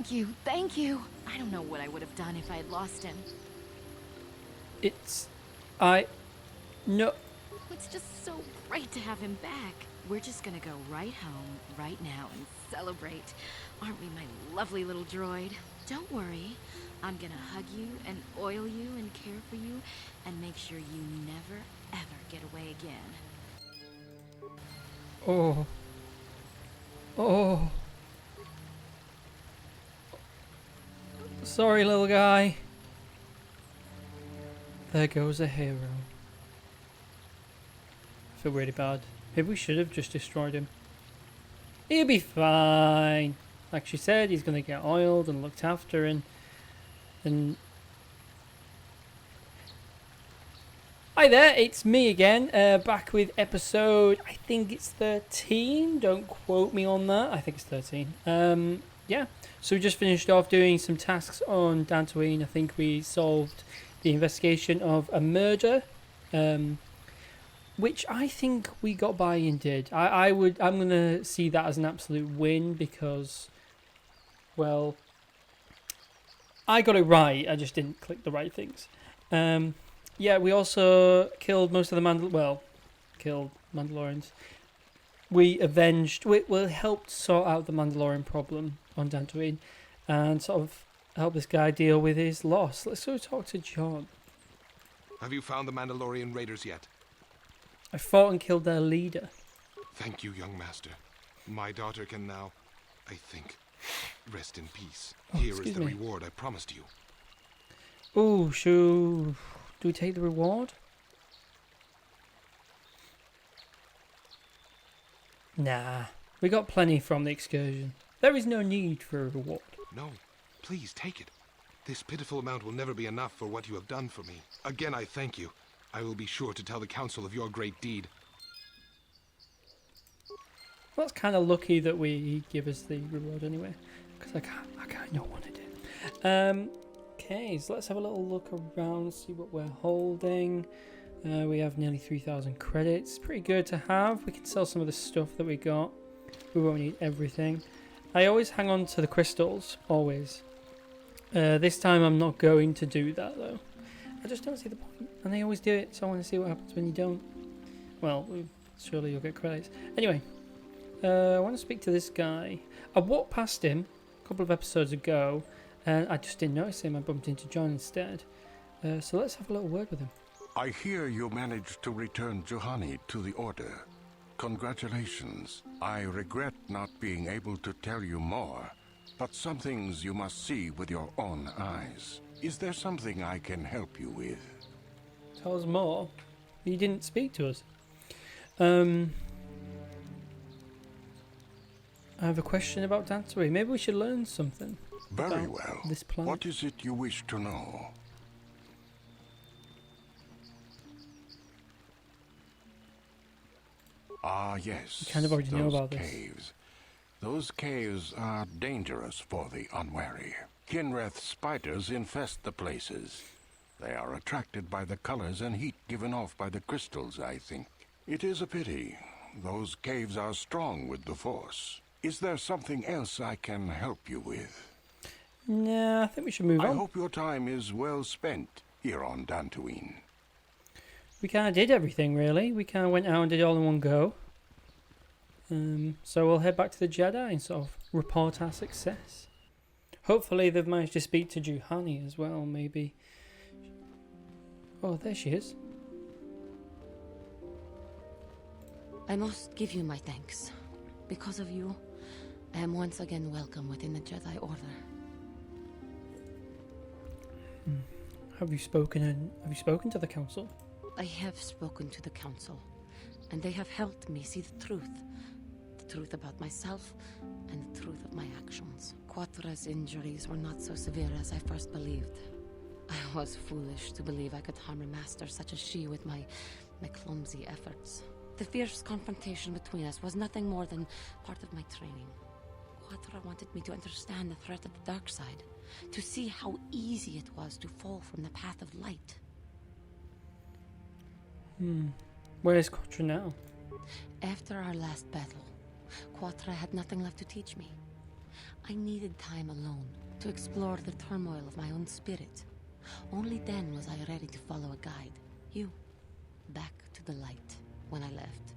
Thank you, thank you. I don't know what I would have done if I had lost him. No. It's just so great to have him back. We're just gonna go right home, right now, and celebrate. Aren't we, my lovely little droid? Don't worry. I'm gonna hug you and oil you and care for you and make sure you never, ever get away again. Oh. Oh. Sorry, little guy. There goes a hero. I feel really bad. Maybe we should have just destroyed him. He'll be fine. Like she said, he's going to get oiled and looked after and... Hi there, it's me again, back with episode, I think it's 13, don't quote me on that, I think it's 13. Yeah, so we just finished off doing some tasks on Dantooine. I think we solved the investigation of a murder, which I think we got by and did. I'm going to see that as an absolute win because, well, I got it right, I just didn't click the right things. Yeah, we also killed most of the killed Mandalorians. We helped sort out the Mandalorian problem on Dantooine and sort of help this guy deal with his loss. Let's go talk to John. Have you found the Mandalorian raiders yet? I fought and killed their leader. Thank you, young master. My daughter can now, I think, rest in peace. Here is the reward I promised you. Oh, do we take the reward? Nah, we got plenty from the excursion. There is no need for a reward. No, please take it. This pitiful amount will never be enough for what you have done for me. Again, I thank you. I will be sure to tell the council of your great deed. Well, that's kind of lucky that he give us the reward anyway, because I can't not want it. Okay, so let's have a little look around, see what we're holding. We have nearly 3,000 credits. Pretty good to have. We can sell some of the stuff that we got. We won't need everything. I always hang on to the crystals, always. This time I'm not going to do that though. I just don't see the point. And they always do it, so I want to see what happens when you don't. Well, surely you'll get credits. Anyway, I want to speak to this guy. I walked past him a couple of episodes ago, and I just didn't notice him. I bumped into John instead. So let's have a little word with him. I hear you managed to return Juhani to the Order. Congratulations. I regret not being able to tell you more, but some things you must see with your own eyes. Is there something I can help you with? Tell us more. You didn't speak to us. I have a question about Dantooine. Maybe we should learn something. Very well. This planet. What is it you wish to know? Ah, yes. You kind of already know about caves. this. Those caves are dangerous for the unwary. Kinreth spiders infest the places. They are attracted by the colors and heat given off by the crystals, I think. It is a pity. Those caves are strong with the Force. Is there something else I can help you with? Nah, I think we should move on. I hope your time is well spent here on Dantooine. We kind of did everything, really. We kind of went out and did it all in one go. So we'll head back to the Jedi and sort of report our success. Hopefully they've managed to speak to Juhani as well, maybe. Oh, there she is. I must give you my thanks. Because of you, I am once again welcome within the Jedi Order. Have you spoken to the council? I have spoken to the council, and they have helped me see the truth. The truth about myself, and the truth of my actions. Quatra's injuries were not so severe as I first believed. I was foolish to believe I could harm a master such as she with my clumsy efforts. The fierce confrontation between us was nothing more than part of my training. Quatra wanted me to understand the threat of the dark side, to see how easy it was to fall from the path of light. Where is Kotor now? After our last battle, Quatra had nothing left to teach me. I needed time alone to explore the turmoil of my own spirit. Only then was I ready to follow a guide. You. Back to the light. When I left,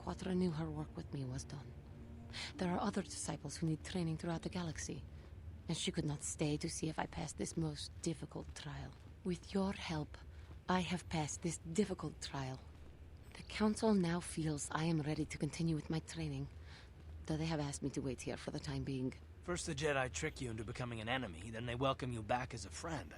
Kotor knew her work with me was done. There are other disciples who need training throughout the galaxy, and she could not stay to see if I passed this most difficult trial. With your help, I have passed this difficult trial. The Council now feels I am ready to continue with my training, though they have asked me to wait here for the time being. First the Jedi trick you into becoming an enemy, then they welcome you back as a friend.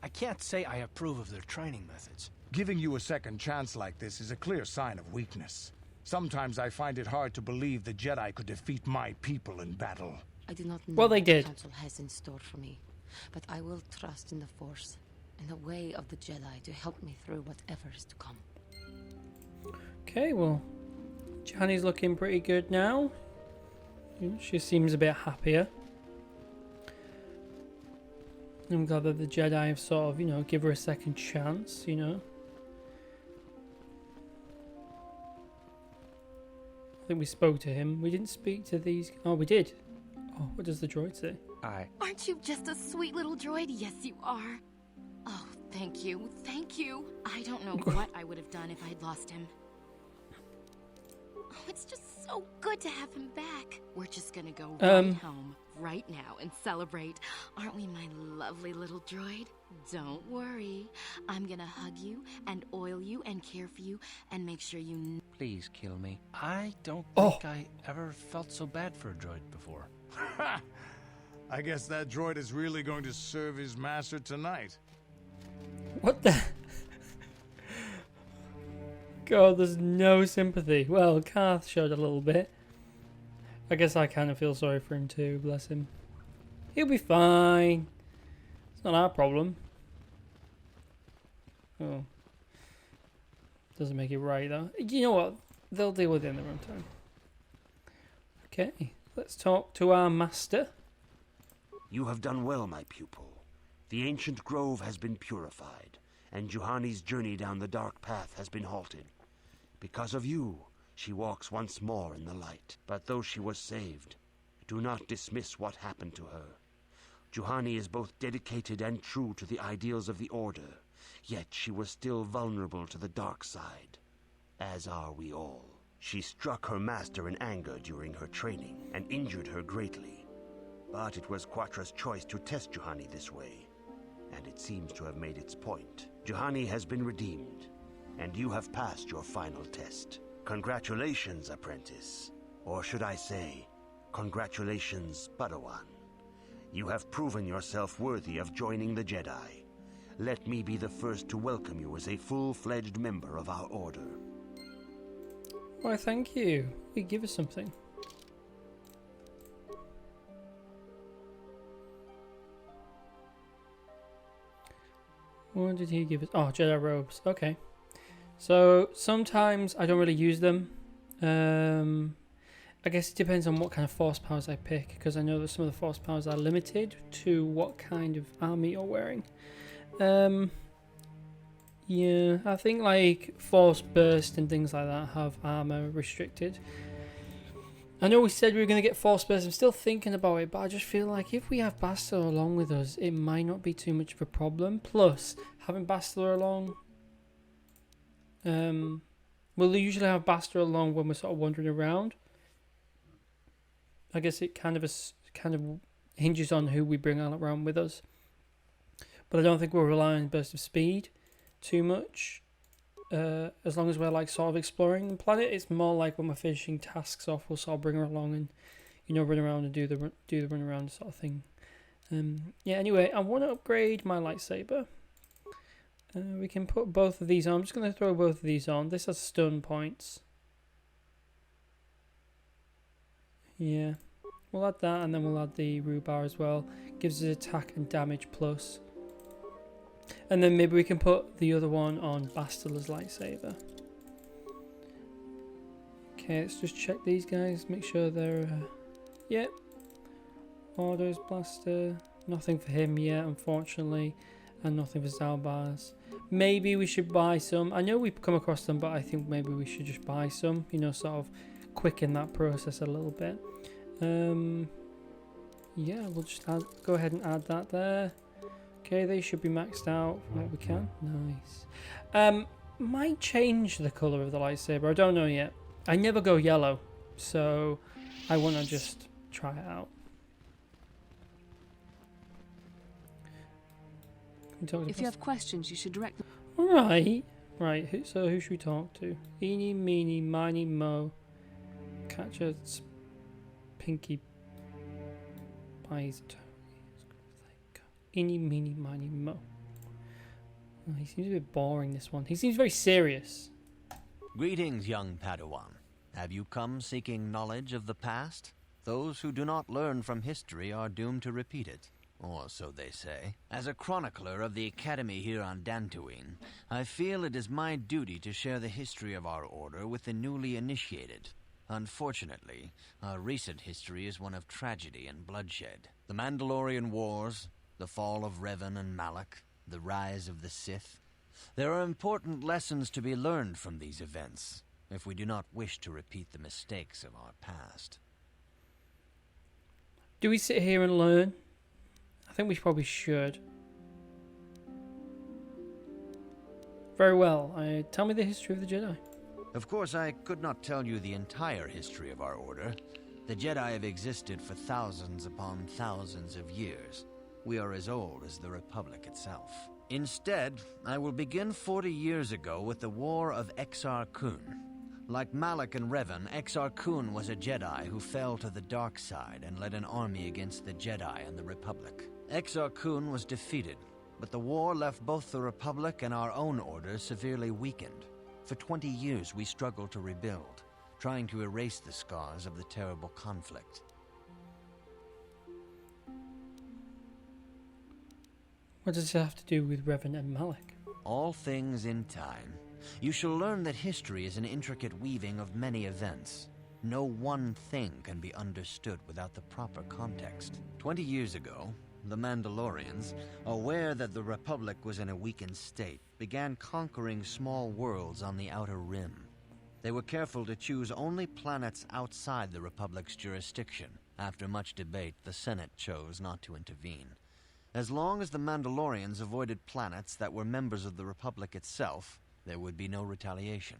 I can't say I approve of their training methods. Giving you a second chance like this is a clear sign of weakness. Sometimes I find it hard to believe the Jedi could defeat my people in battle. I do not know Well, they what did. the Council has in store for me, but I will trust in the Force and the way of the Jedi to help me through whatever is to come. Okay, well, Juhani's looking pretty good now. She seems a bit happier. I'm glad that the Jedi have sort of, give her a second chance, I think we spoke to him. We didn't speak to these... Oh, we did. Oh, what does the droid say? Aren't you just a sweet little droid? Yes, you are. Oh, thank you. Thank you. I don't know what I would have done if I'd lost him. Oh, it's just so good to have him back. We're just gonna go right home right now and celebrate. Aren't we, my lovely little droid? Don't worry. I'm gonna hug you and oil you and care for you and make sure you... Please kill me. I don't Oh. think I ever felt so bad for a droid before. I guess that droid is really going to serve his master tonight. What the... God, there's no sympathy. Well, Karth showed a little bit. I guess I kind of feel sorry for him too, bless him. He'll be fine. It's not our problem. Oh. Doesn't make it right though. You know what? They'll deal with it in their own time. Okay, let's talk to our master. You have done well, my pupil. The ancient grove has been purified, and Juhani's journey down the dark path has been halted. Because of you, she walks once more in the light. But though she was saved, do not dismiss what happened to her. Juhani is both dedicated and true to the ideals of the Order, yet she was still vulnerable to the dark side, as are we all. She struck her master in anger during her training and injured her greatly. But it was Quatra's choice to test Juhani this way, and it seems to have made its point. Juhani has been redeemed, and you have passed your final test. Congratulations, apprentice. Or should I say, congratulations, Padawan. You have proven yourself worthy of joining the Jedi. Let me be the first to welcome you as a full-fledged member of our order. Why, thank you. You give us something. What did he give us? Oh, Jedi robes. Okay. So sometimes I don't really use them. I guess it depends on what kind of force powers I pick, because I know that some of the force powers are limited to what kind of army you're wearing. Yeah, I think like force burst and things like that have armor restricted. I know we said we were going to get force burst. I'm still thinking about it, but I just feel like if we have Bastila along with us, it might not be too much of a problem. Plus, having Bastila along, we'll usually have Bastila along when we're sort of wandering around. I guess it kind of hinges on who we bring around with us. But I don't think we'll rely on burst of speed too much. As long as we're like sort of exploring the planet, it's more like when we're finishing tasks off, we'll sort of bring her along and run around and do the run around sort of thing. Yeah. Anyway, I want to upgrade my lightsaber. We can put both of these on. I'm just going to throw both of these on. This has stun points. Yeah, we'll add that, and then we'll add the rhubarb as well. Gives us attack and damage plus. And then maybe we can put the other one on Bastila's lightsaber. Okay, let's just check these guys. Make sure they're... Yep. Orders, blaster. Nothing for him yet, unfortunately. And nothing for Zalbars. Maybe we should buy some. I know we've come across them, but I think maybe we should just buy some. Sort of quicken that process a little bit. Yeah, we'll just go ahead and add that there. Okay, they should be maxed out from what we can. Nice. Might change the colour of the lightsaber. I don't know yet. I never go yellow, so I want to just try it out. If you have questions, you should direct them. Right. So who should we talk to? Eeny, meeny, miny, mo. Catch a pinky pies. Eeny, meeny, miny, mo. Oh, he seems a bit boring, this one. He seems very serious. Greetings, young Padawan. Have you come seeking knowledge of the past? Those who do not learn from history are doomed to repeat it. Or so they say. As a chronicler of the Academy here on Dantooine, I feel it is my duty to share the history of our order with the newly initiated. Unfortunately, our recent history is one of tragedy and bloodshed. The Mandalorian Wars, the fall of Revan and Malak, the rise of the Sith. There are important lessons to be learned from these events, if we do not wish to repeat the mistakes of our past. Do we sit here and learn? I think we probably should. Very well. Tell me the history of the Jedi. Of course, I could not tell you the entire history of our order. The Jedi have existed for thousands upon thousands of years. We are as old as the Republic itself. Instead, I will begin 40 years ago with the War of Exar Kun. Like Malak and Revan, Exar Kun was a Jedi who fell to the dark side and led an army against the Jedi and the Republic. Exar Kun was defeated, but the war left both the Republic and our own order severely weakened. For 20 years we struggled to rebuild, trying to erase the scars of the terrible conflict. What does it have to do with Revan and Malak? All things in time. You shall learn that history is an intricate weaving of many events. No one thing can be understood without the proper context. 20 years ago, the Mandalorians, aware that the Republic was in a weakened state, began conquering small worlds on the Outer Rim. They were careful to choose only planets outside the Republic's jurisdiction. After much debate, the Senate chose not to intervene. As long as the Mandalorians avoided planets that were members of the Republic itself, there would be no retaliation.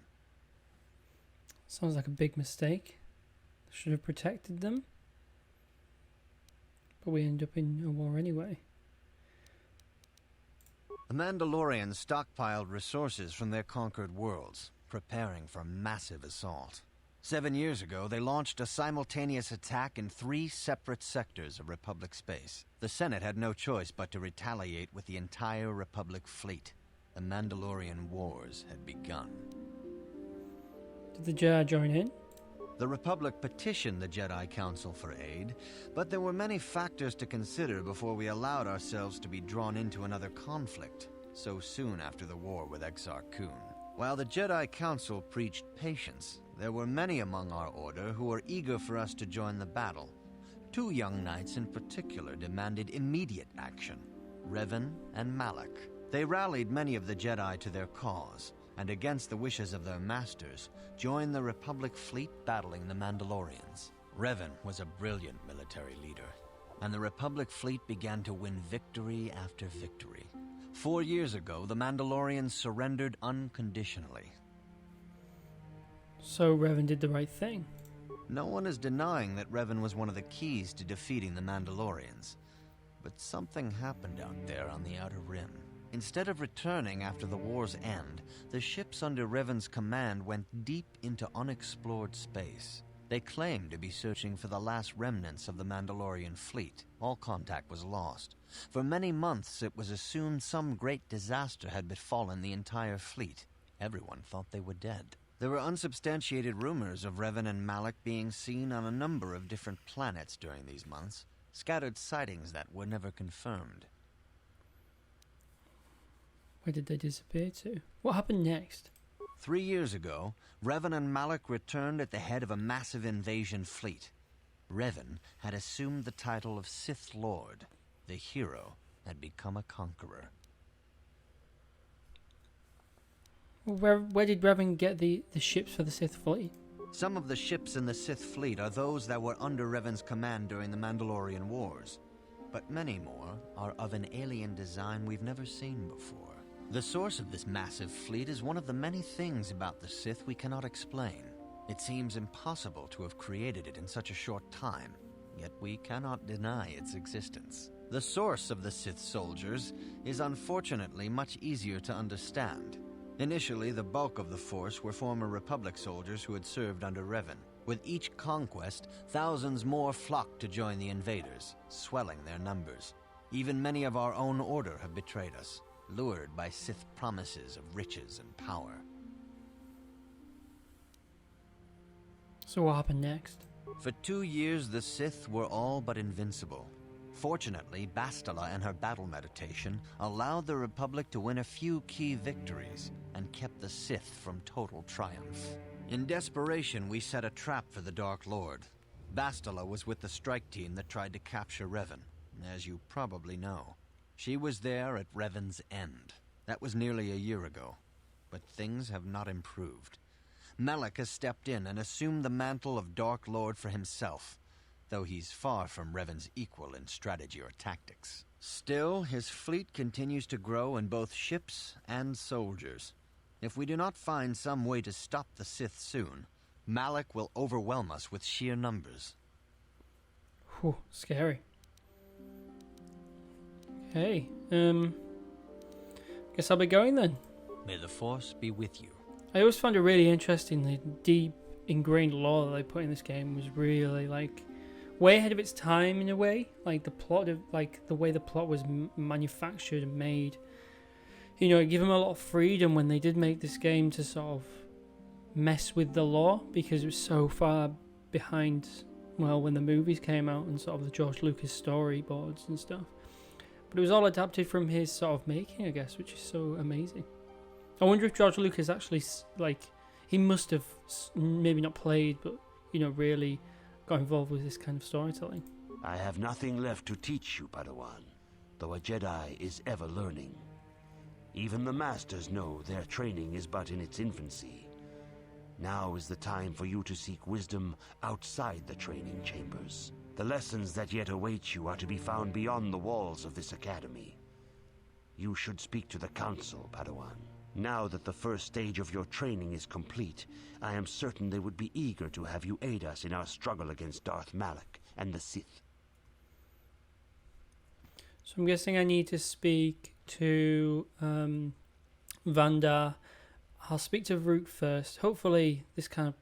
Sounds like a big mistake. Should have protected them. But we end up in a war anyway. The Mandalorians stockpiled resources from their conquered worlds, preparing for massive assault. 7 years ago, they launched a simultaneous attack in 3 separate sectors of Republic space. The Senate had no choice but to retaliate with the entire Republic fleet. The Mandalorian Wars had begun. Did the Jedi join in? The Republic petitioned the Jedi Council for aid, but there were many factors to consider before we allowed ourselves to be drawn into another conflict, so soon after the war with Exar Kun. While the Jedi Council preached patience, there were many among our order who were eager for us to join the battle. 2 young knights in particular demanded immediate action, Revan and Malak. They rallied many of the Jedi to their cause, and against the wishes of their masters, joined the Republic fleet battling the Mandalorians. Revan was a brilliant military leader, and the Republic fleet began to win victory after victory. 4 years ago, the Mandalorians surrendered unconditionally. So Revan did the right thing. No one is denying that Revan was one of the keys to defeating the Mandalorians. But something happened out there on the Outer Rim. Instead of returning after the war's end, the ships under Revan's command went deep into unexplored space. They claimed to be searching for the last remnants of the Mandalorian fleet. All contact was lost. For many months, it was assumed some great disaster had befallen the entire fleet. Everyone thought they were dead. There were unsubstantiated rumors of Revan and Malak being seen on a number of different planets during these months, scattered sightings that were never confirmed. Where did they disappear to? What happened next? 3 years ago, Revan and Malak returned at the head of a massive invasion fleet. Revan had assumed the title of Sith Lord. The hero had become a conqueror. Where did Revan get the ships for the Sith fleet? Some of the ships in the Sith fleet are those that were under Revan's command during the Mandalorian Wars, but many more are of an alien design we've never seen before. The source of this massive fleet is one of the many things about the Sith we cannot explain. It seems impossible to have created it in such a short time, yet we cannot deny its existence. The source of the Sith soldiers is unfortunately much easier to understand. Initially, the bulk of the force were former Republic soldiers who had served under Revan. With each conquest, thousands more flocked to join the invaders, swelling their numbers. Even many of our own order have betrayed us, lured by Sith promises of riches and power. So what happened next? For 2 years, the Sith were all but invincible. Fortunately, Bastila and her battle meditation allowed the Republic to win a few key victories and kept the Sith from total triumph. In desperation, we set a trap for the Dark Lord. Bastila was with the strike team that tried to capture Revan, as you probably know. She was there at Revan's end. That was nearly a year ago, but things have not improved. Malak has stepped in and assumed the mantle of Dark Lord for himself, though he's far from Revan's equal in strategy or tactics. Still, his fleet continues to grow in both ships and soldiers. If we do not find some way to stop the Sith soon, Malak will overwhelm us with sheer numbers. Whew, scary. Okay, guess I'll be going then. May the Force be with you. I always found it really interesting, the deep ingrained lore that they put in this game was really like way ahead of its time in a way. Like the plot of the way the plot was manufactured and made. You know, it gave them a lot of freedom when they did make this game to sort of mess with the lore because it was so far behind, well, when the movies came out and sort of the George Lucas storyboards and stuff. But it was all adapted from his sort of making, I guess, which is so amazing. I wonder if George Lucas actually, like, he must have maybe not played, but, you know, really got involved with this kind of storytelling. I have nothing left to teach you, Padawan, though a Jedi is ever learning. Even the Masters know their training is but in its infancy. Now is the time for you to seek wisdom outside the training chambers. The lessons that yet await you are to be found beyond the walls of this academy. You should speak to the Council, Padawan. Now that the first stage of your training is complete, I am certain they would be eager to have you aid us in our struggle against Darth Malak and the Sith. So I'm guessing I need to speak to Vandar. I'll speak to Rook first. Hopefully this kind of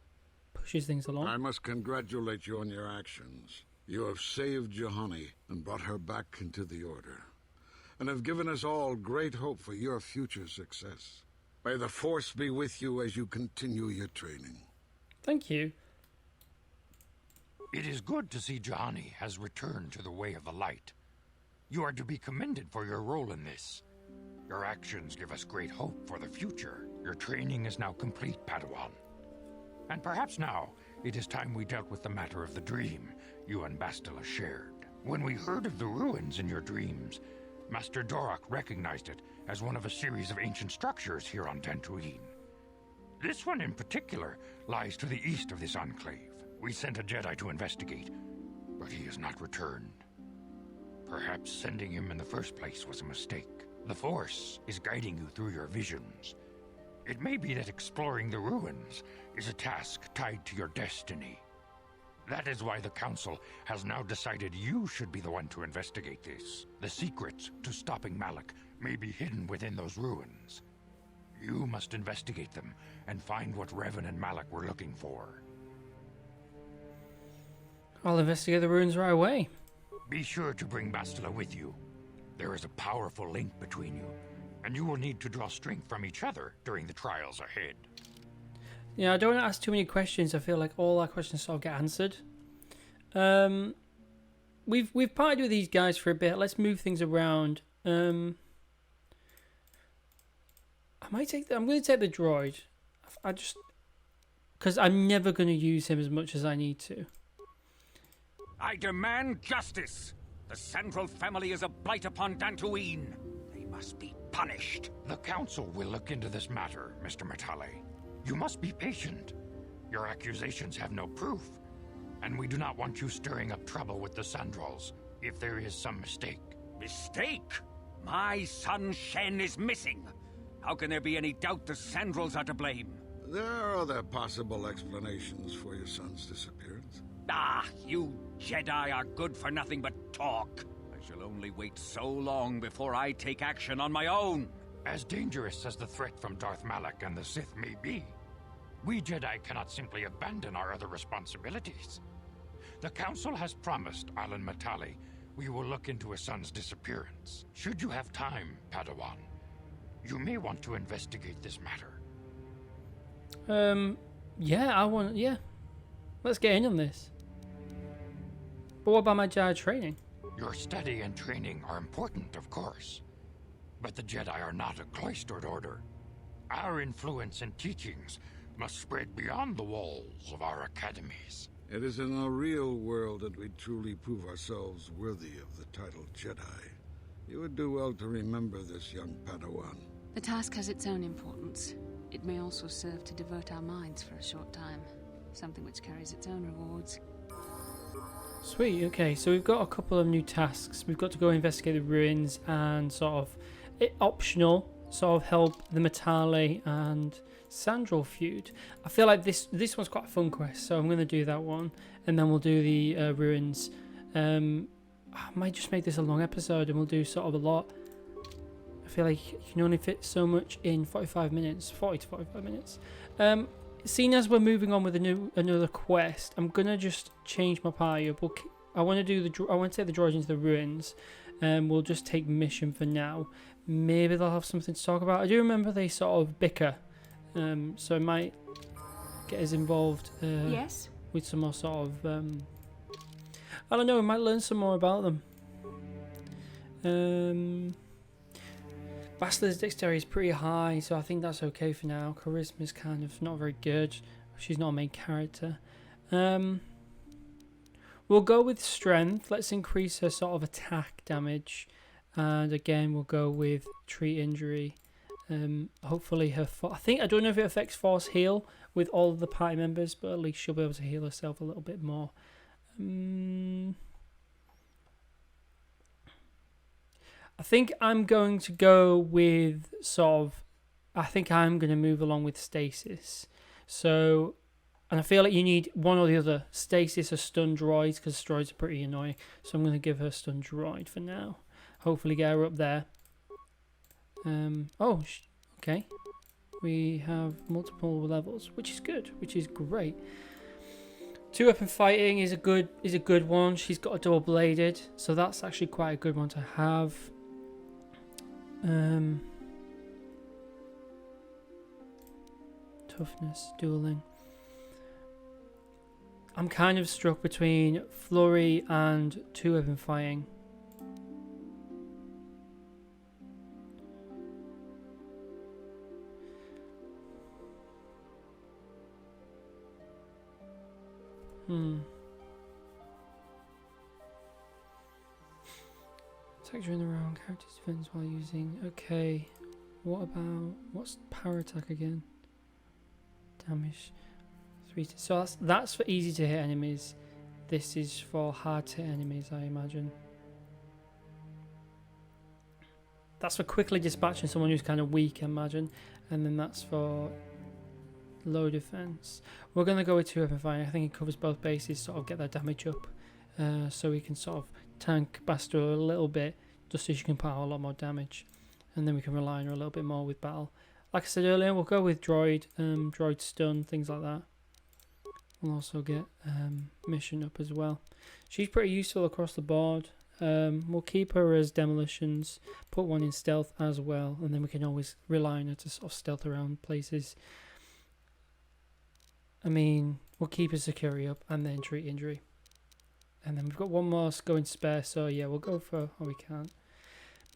pushes things along. I must congratulate you on your actions. You have saved Juhani and brought her back into the Order, and have given us all great hope for your future success. May the Force be with you as you continue your training. Thank you. It is good to see Juhani has returned to the way of the light. You are to be commended for your role in this. Your actions give us great hope for the future. Your training is now complete, Padawan. And perhaps now, it is time we dealt with the matter of the dream you and Bastila shared. When we heard of the ruins in your dreams, Master Dorak recognized it as one of a series of ancient structures here on Dantooine. This one in particular lies to the east of this enclave. We sent a Jedi to investigate, but he has not returned. Perhaps sending him in the first place was a mistake. The Force is guiding you through your visions. It may be that exploring the ruins is a task tied to your destiny. That is why the Council has now decided you should be the one to investigate this. The secrets to stopping Malak may be hidden within those ruins. You must investigate them and find what Revan and Malak were looking for. I'll investigate the ruins right away. Be sure to bring Bastila with you. There is a powerful link between you, and you will need to draw strength from each other during the trials ahead. Yeah, I don't want to ask too many questions. I feel like all our questions sort of get answered. We've partied with these guys for a bit. Let's move things around. I'm going to take the droid. Because I'm never going to use him as much as I need to. I demand justice. The Central family is a blight upon Dantooine. They must be punished. The Council will look into this matter, Mr. Matale. You must be patient. Your accusations have no proof, and we do not want you stirring up trouble with the Sandrals if there is some mistake. Mistake? My son Shen is missing. How can there be any doubt the Sandrals are to blame? There are other possible explanations for your son's disappearance. Ah, you Jedi are good for nothing but talk. I shall only wait so long before I take action on my own. As dangerous as the threat from Darth Malak and the Sith may be, we Jedi cannot simply abandon our other responsibilities. The Council has promised Alan Matali we will look into his son's disappearance. Should you have time, Padawan, you may want to investigate this matter. Yeah. Let's get in on this. But what about my Jedi training? Your study and training are important, of course. But the Jedi are not a cloistered order. Our influence and teachings must spread beyond the walls of our academies. It is in the real world that we truly prove ourselves worthy of the title Jedi. You would do well to remember this, young Padawan. The task has its own importance. It may also serve to divert our minds for a short time. Something which carries its own rewards. Sweet, okay, so we've got a couple of new tasks. We've got to go investigate the ruins and sort of optional, sort of help the Matali and Sandral feud. I feel like this one's quite a fun quest, so I'm going to do that one, and then we'll do the ruins. I might just make this a long episode, and we'll do sort of a lot. I feel like you can only fit so much in 45 minutes, 40 to 45 minutes. Seeing as we're moving on with another quest, I'm gonna just change my party up. I want to take the droids into the ruins, and we'll just take mission for now. Maybe they'll have something to talk about. I do remember they sort of bicker, so it might get us involved. Yes. With some more sort of, I don't know. We might learn some more about them. Bastard's dexterity is pretty high, so I think that's okay for now. Charisma's kind of not very good. She's not a main character. We'll go with strength. Let's increase her sort of attack damage. And again, we'll go with treat injury. Hopefully her... I don't know if it affects force heal with all of the party members, but at least she'll be able to heal herself a little bit more. I think I'm going to go with I think I'm going to move along with stasis. So, and I feel like you need one or the other. Stasis or stun droids, because droids are pretty annoying. So I'm going to give her stun droid for now. Hopefully get her up there. Okay. We have multiple levels, which is good, which is great. 2-weapon fighting is a good one. She's got a double-bladed, so that's actually quite a good one to have. Toughness, dueling. I'm kind of struck between flurry and 2-weapon fighting. Attack during the round, character's defense while using. Okay, what's power attack again? Damage 3. So that's for easy to hit enemies. This is for hard to hit enemies, I imagine. That's for quickly dispatching someone who's kind of weak, I imagine. And then that's for low defense. We're going to go with 2-weapon fighting. I think it covers both bases, sort of get that damage up. So we can sort of tank Bastard a little bit, just so she can put out a lot more damage. And then we can rely on her a little bit more with battle. Like I said earlier, we'll go with droid, droid stun, things like that. We'll also get mission up as well. She's pretty useful across the board. We'll keep her as demolitions, put one in stealth as well, and then we can always rely on her to sort of stealth around places. I mean, we'll keep her security up and then treat injury. And then we've got one more going spare, so yeah, we'll go for... Oh, we can't.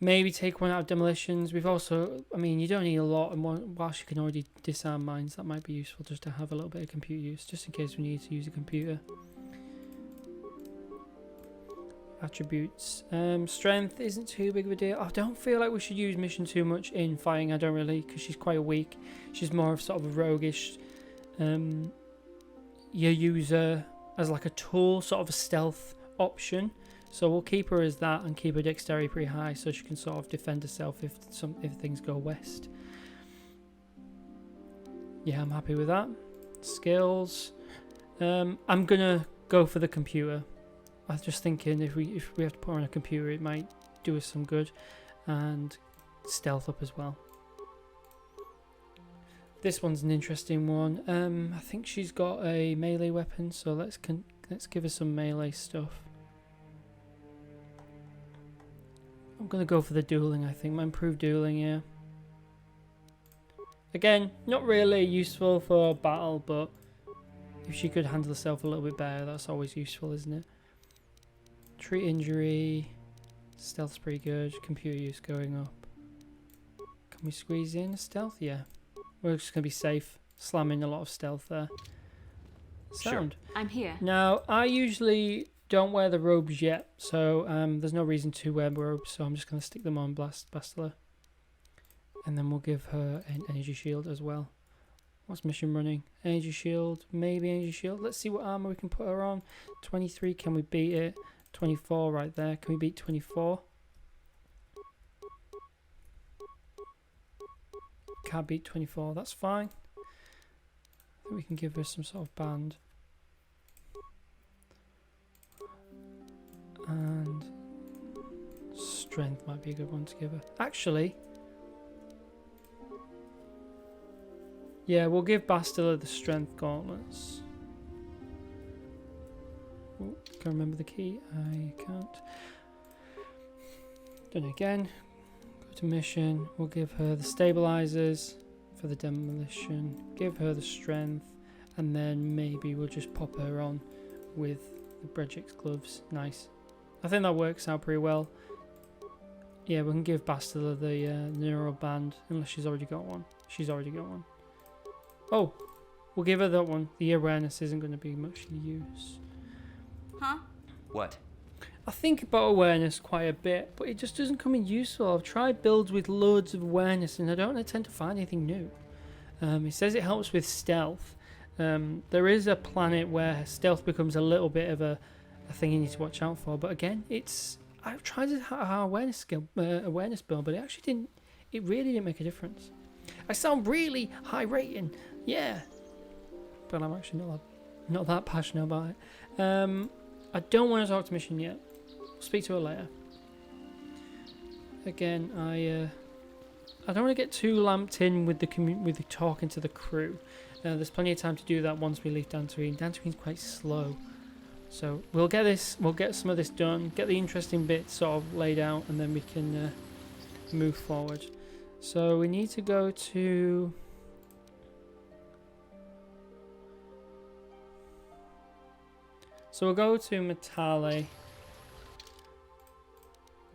Maybe take one out of demolitions. We've also... I mean, you don't need a lot, and whilst you can already disarm mines, that might be useful just to have a little bit of computer use, just in case we need to use a computer. Attributes. Strength isn't too big of a deal. I don't feel like we should use mission too much in fighting, I don't really, because she's quite weak. She's more of sort of a roguish you use her as like a tool, sort of a stealth option. So we'll keep her as that and keep her dexterity pretty high so she can sort of defend herself if things go west. Yeah, I'm happy with that. Skills. I'm gonna go for the computer. I was just thinking if we have to put her on a computer, it might do us some good, and stealth up as well. This one's an interesting one. I think she's got a melee weapon, so let's give her some melee stuff. I'm gonna go for the dueling. I think my improved dueling, yeah. Again, not really useful for battle, but if she could handle herself a little bit better, that's always useful, isn't it? Treat injury, stealth's pretty good. Computer use going up. Can we squeeze in stealth? Yeah. We're just going to be safe. Slamming a lot of stealth there. Sound. Sure. I'm here. Now, I usually don't wear the robes yet, so there's no reason to wear robes, so I'm just going to stick them on Bastila. And then we'll give her an energy shield as well. What's mission running? Energy shield, maybe energy shield. Let's see what armor we can put her on. 23, can we beat it? 24 right there. Can we beat 24? Can't beat 24, that's fine. I think we can give her some sort of band. And strength might be a good one to give her. Actually, yeah, we'll give Bastila the strength gauntlets. Oh, can I remember the key? I can't. Done it again. Go to mission. We'll give her the stabilizers for the demolition. Give her the strength. And then maybe we'll just pop her on with the Bredric's gloves. Nice. I think that works out pretty well. Yeah, we can give Bastila the neural band. Unless she's already got one. She's already got one. Oh, we'll give her that one. The awareness isn't going to be much use. Huh? What? I think about awareness quite a bit, but it just doesn't come in useful. I've tried builds with loads of awareness and I don't tend to find anything new. It says it helps with stealth. There is a planet where stealth becomes a little bit of a thing you need to watch out for, but again, I've tried our awareness build, but it actually didn't. It really didn't make a difference. I sound really high rating, yeah, but I'm actually not that passionate about it. I don't want to talk to Mission yet. I'll speak to her later. Again, I don't want to get too lamped in with the talking to the crew. There's plenty of time to do that once we leave Dantooine. Dantooine's quite slow, so we'll get some of this done, get the interesting bits sort of laid out, and then we can move forward. So we need to go to. So we'll go to Matale.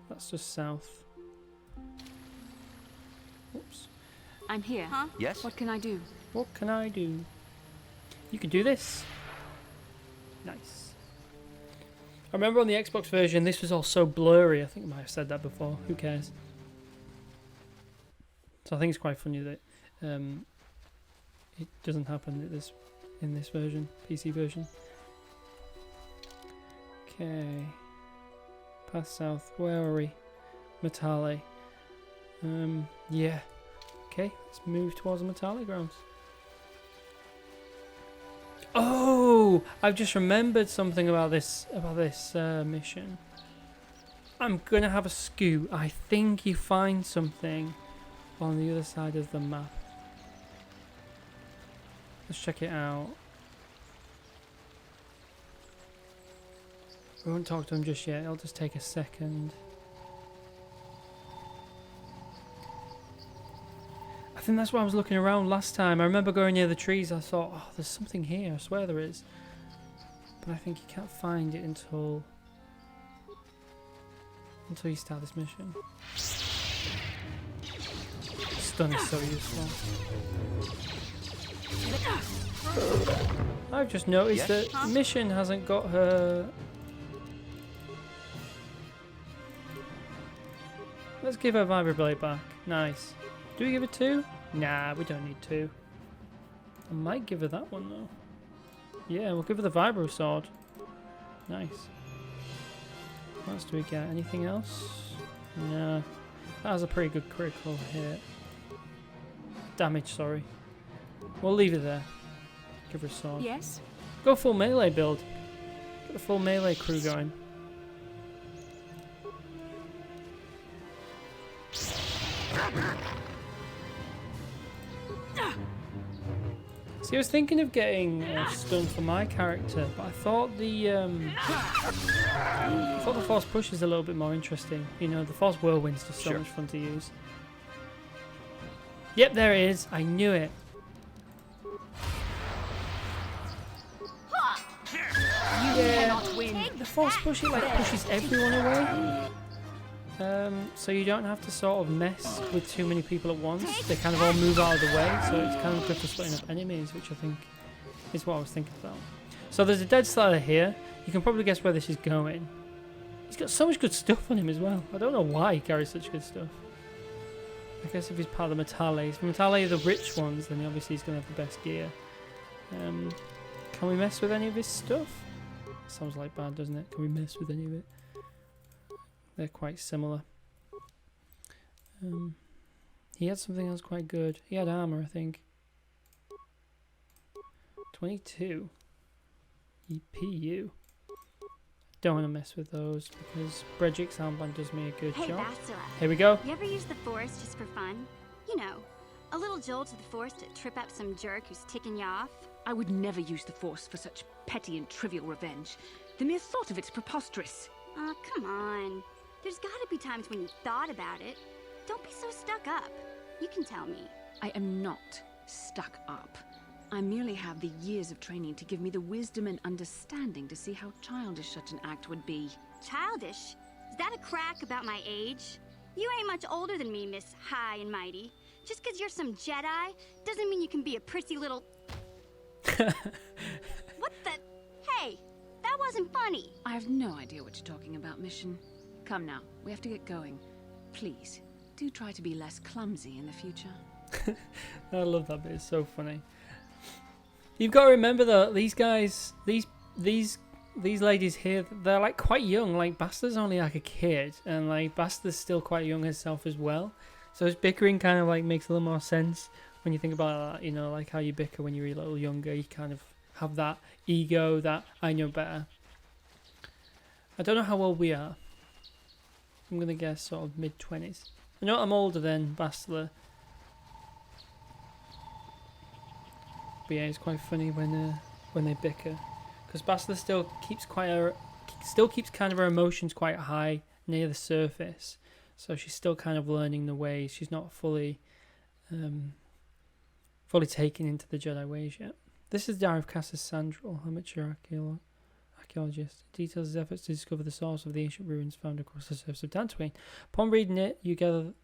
That's just south. Oops. I'm here. Huh? Yes? What can I do? What can I do? You can do this. Nice. I remember on the Xbox version, this was all so blurry. I think I might have said that before. Who cares? So I think it's quite funny that it doesn't happen in this version, PC version. Okay. Path south. Where are we? Matale. Yeah. Okay, let's move towards the Matale grounds. Oh! I've just remembered something about this mission. I'm gonna have a scoot. I think you find something on the other side of the map. Let's check it out. We won't talk to him just yet. It'll just take a second. I think that's why I was looking around last time. I remember going near the trees. I thought, oh, there's something here. I swear there is. But I think you can't find it until you start this mission. Stun is so useful. I've just noticed that Mission hasn't got her. Let's give her Vibroblade back. Nice. Do we give her 2? Nah, we don't need 2. I might give her that one though. Yeah, we'll give her the vibro sword. Nice. What else do we get? Anything else? No. That was a pretty good critical hit. Damage, sorry. We'll leave it there. Give her a sword. Yes? Go full melee build. Get the full melee crew going. See, I was thinking of getting stun for my character, but I thought the force push is a little bit more interesting. You know, the force whirlwind's just so much fun to use. Yep, there it is. I knew it. Cannot win. The force push, it like pushes everyone away. So you don't have to sort of mess with too many people at once. They kind of all move out of the way, so it's kind of good for splitting up enemies, which I think is what I was thinking about. So there's a dead slider here. You can probably guess where this is going. He's got so much good stuff on him as well. I don't know why he carries such good stuff. I guess if he's part of the Metale. If Metale are the rich ones, then obviously he's going to have the best gear. Can we mess with any of his stuff? Sounds like bad, doesn't it? Can we mess with any of it? They're quite similar. He had something else quite good. He had armor, I think. 22. EPU. Don't want to mess with those because Bredric's armband does me a good job. Bastila. Here we go. You ever use the Force just for fun? You know, a little jolt to the Force to trip up some jerk who's ticking you off? I would never use the Force for such petty and trivial revenge. The mere thought of it's preposterous. Oh, come on. There's gotta be times when you thought about it. Don't be so stuck up. You can tell me. I am not stuck up. I merely have the years of training to give me the wisdom and understanding to see how childish such an act would be. Childish? Is that a crack about my age? You ain't much older than me, Miss High and Mighty. Just 'cause you're some Jedi doesn't mean you can be a prissy little... What the... Hey, that wasn't funny. I have no idea what you're talking about, Mission. Come now, we have to get going. Please, do try to be less clumsy in the future. I love that bit, it's so funny. You've got to remember though, these guys, these ladies here, they're like quite young. Like Basta's only like a kid, and like Basta's still quite young herself as well. So his bickering kind of like makes a little more sense when you think about that. You know, like how you bicker when you're a little younger. You kind of have that ego that I know better. I don't know how old we are. I'm gonna guess sort of mid-20s. I know I'm older than Bastila. But yeah, it's quite funny when they bicker, because Bastila still keeps kind of her emotions quite high near the surface, so she's still kind of learning the ways. She's not fully taken into the Jedi ways yet. This is Diary of Cassius Sandral, amateur archaeologist. It details his efforts to discover the source of the ancient ruins found across the surface of Dantooine. Upon reading it, you gather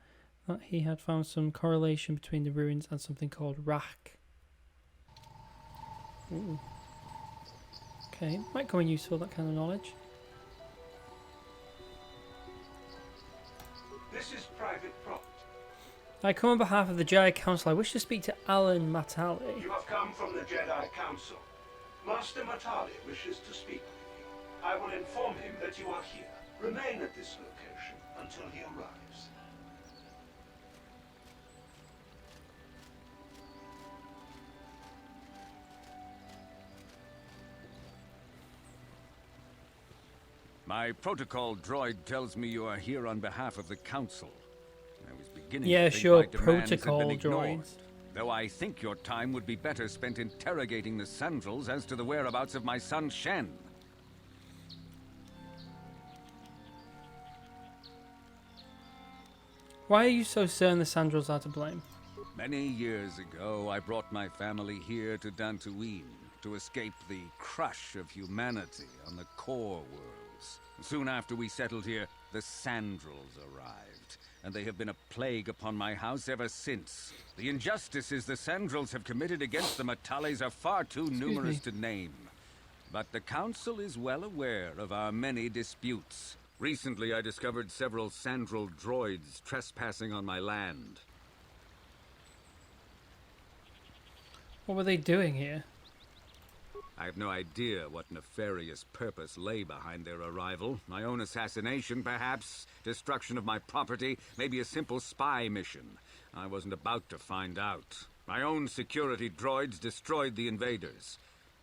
that he had found some correlation between the ruins and something called Rak. Ooh. Okay, might come in useful, that kind of knowledge. This is private property. I come on behalf of the Jedi Council. I wish to speak to Alan Matali. You have come from the Jedi Council. Master Matali wishes to speak with you. I will inform him that you are here. Remain at this location until he arrives. My protocol droid tells me you are here on behalf of the Council. I was beginning yeah, to think sure, my demands had protocol been ignored, droids. though I think your time would be better spent interrogating the Sandrals as to the whereabouts of my son Shen. Why are you so certain the Sandrals are to blame? Many years ago, I brought my family here to Dantooine to escape the crush of humanity on the core worlds. Soon after we settled here, the Sandrals arrived, and they have been a plague upon my house ever since. The injustices the Sandrals have committed against the Matales are far too numerous to name. But the Council is well aware of our many disputes. Recently, I discovered several Sandral droids trespassing on my land. What were they doing here? I have no idea what nefarious purpose lay behind their arrival. My own assassination, perhaps? Destruction of my property? Maybe a simple spy mission? I wasn't about to find out. My own security droids destroyed the invaders.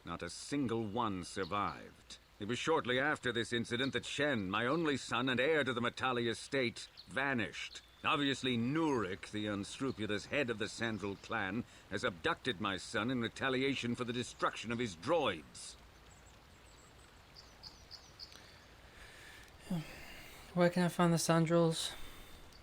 Not a single one survived. It was shortly after this incident that Shen, my only son and heir to the Matali estate, vanished. Obviously, Nurik, the unscrupulous head of the Sandral clan, has abducted my son in retaliation for the destruction of his droids. Where can I find the Sandrals?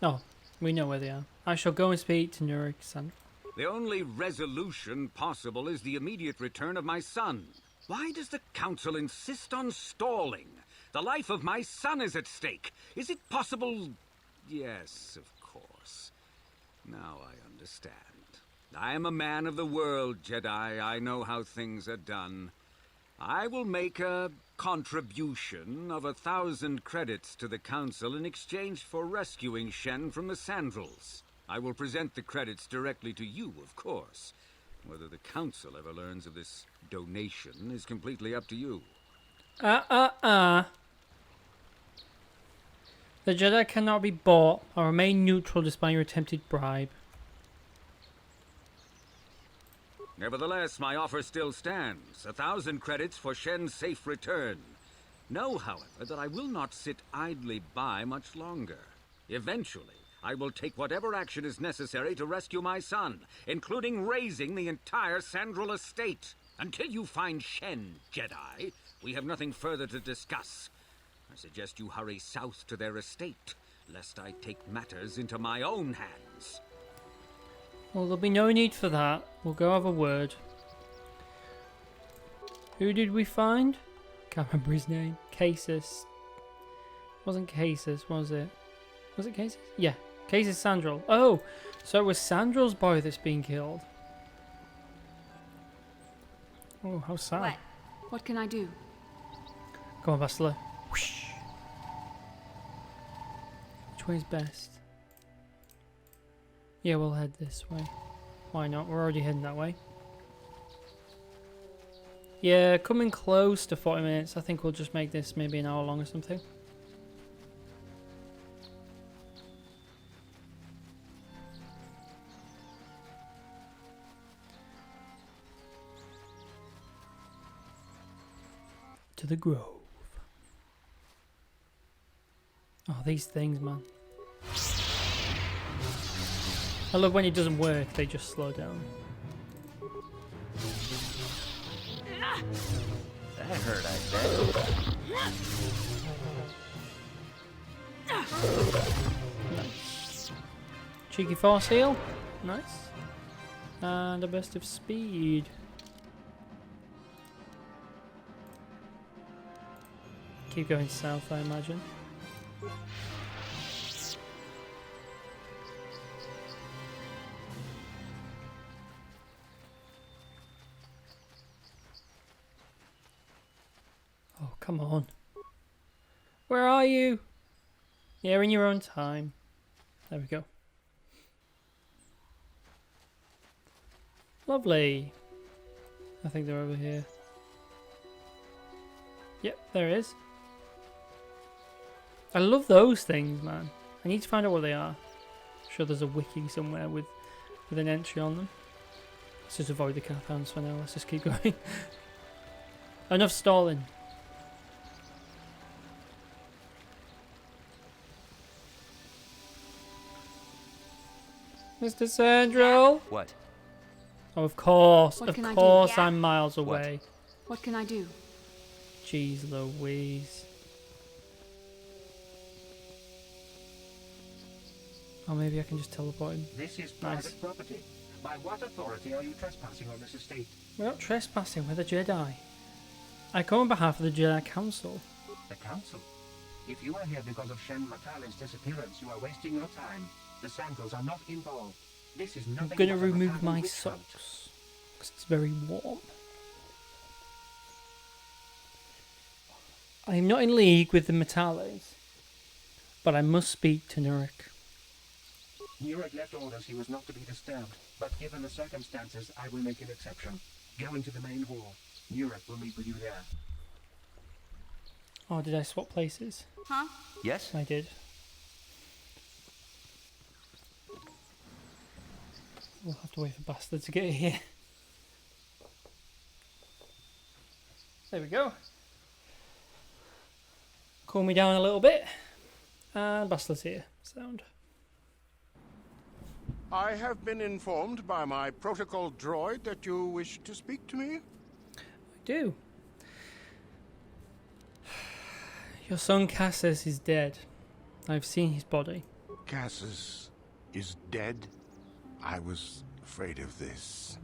Oh, we know where they are. I shall go and speak to Nurik Sandral. The only resolution possible is the immediate return of my son. Why does the Council insist on stalling? The life of my son is at stake. Is it possible... Yes, of course. Now I understand. I am a man of the world, Jedi. I know how things are done. I will make a contribution of 1,000 credits to the Council in exchange for rescuing Shen from the Sandrals. I will present the credits directly to you, of course. Whether the Council ever learns of this donation is completely up to you. The Jedi cannot be bought or remain neutral despite your attempted bribe. Nevertheless, my offer still stands. 1,000 credits for Shen's safe return. Know, however, that I will not sit idly by much longer. Eventually, I will take whatever action is necessary to rescue my son, including razing the entire Sandral estate. Until you find Shen, Jedi, we have nothing further to discuss. I suggest you hurry south to their estate, lest I take matters into my own hands. Well, there'll be no need for that. We'll go have a word. Who did we find? Can't remember his name. Casus. Wasn't Casus, was it? Was it Casus? Yeah. Casus Sandral. Oh! So it was Sandral's boy that's been killed. Oh, how sad. What can I do? Go on, Bastila. Whoosh. Which way's best? Yeah, we'll head this way. Why not? We're already heading that way. Yeah, coming close to 40 minutes. I think we'll just make this maybe an hour long or something. To the grove. Oh, these things, man. I love when it doesn't work, they just slow down. That hurt, I bet. Nice. Cheeky force heal. Nice. And a burst of speed. Keep going south, I imagine. Oh, come on. Where are you? Yeah, in your own time. There we go. Lovely. I think they're over here. Yep, there it is. I love those things, man. I need to find out what they are. I'm sure there's a wiki somewhere with an entry on them. Let's just avoid the Carpans for now. Let's just keep going. Enough stalling. Mr. Sandral? What? Oh, of course. What Of can I do? course Yeah. I'm miles away. What can I do? Jeez Louise. Oh, maybe I can just teleport him. This is private Nice. property. By what authority are you trespassing on this estate? We're not trespassing, we're the Jedi. I come on behalf of the Jedi Council. The Council? If you are here because of Shen Matali's disappearance, you are wasting your time. The Sandrals are not involved. This is I'm nothing gonna but a remove Matali my witch hunt. socks. Because it's very warm. I am not in league with the Matalis. But I must speak to Nurik. Nurik left orders he was not to be disturbed, but given the circumstances, I will make an exception. Go into the main hall. Juliet will meet with you there. Oh, did I swap places? Huh? Yes? I did. We'll have to wait for Bastard to get here. There we go. Cool me down a little bit. And Bastard's here. Sound. I have been informed by my protocol droid that you wish to speak to me. I do. Your son Cassus is dead. I've seen his body. Cassus is dead? I was afraid of this.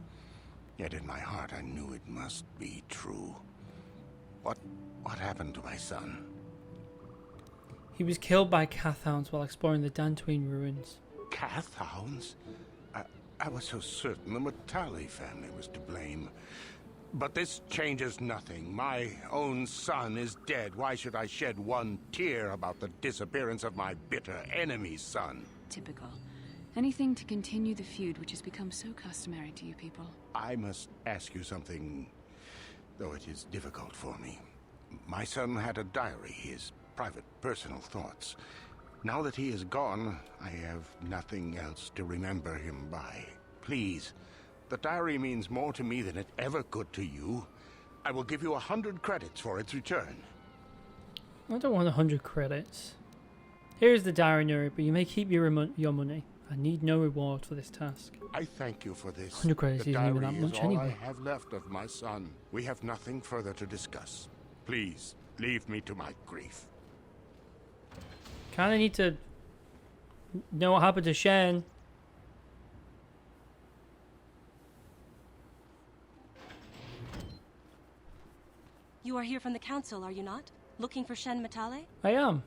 Yet in my heart I knew it must be true. What happened to my son? He was killed by Cathhounds while exploring the Dantooine ruins. Cathhounds? I was so certain the Matali family was to blame. But this changes nothing. My own son is dead. Why should I shed one tear about the disappearance of my bitter enemy's son? Typical. Anything to continue the feud which has become so customary to you people. I must ask you something, though it is difficult for me. My son had a diary, his private, personal thoughts. Now that he is gone, I have nothing else to remember him by. Please, the diary means more to me than it ever could to you. I will give you 100 credits for its return. I don't want 100 credits. Here is the diary, Nuri, but you may keep your money. I need no reward for this task. I thank you for this. 100 credits the isn't even that diary much is all anyway. I have left of my son. We have nothing further to discuss. Please, leave me to my grief. Kinda need to know what happened to Shen. You are here from the council, are you not? Looking for Shen Matale? I am.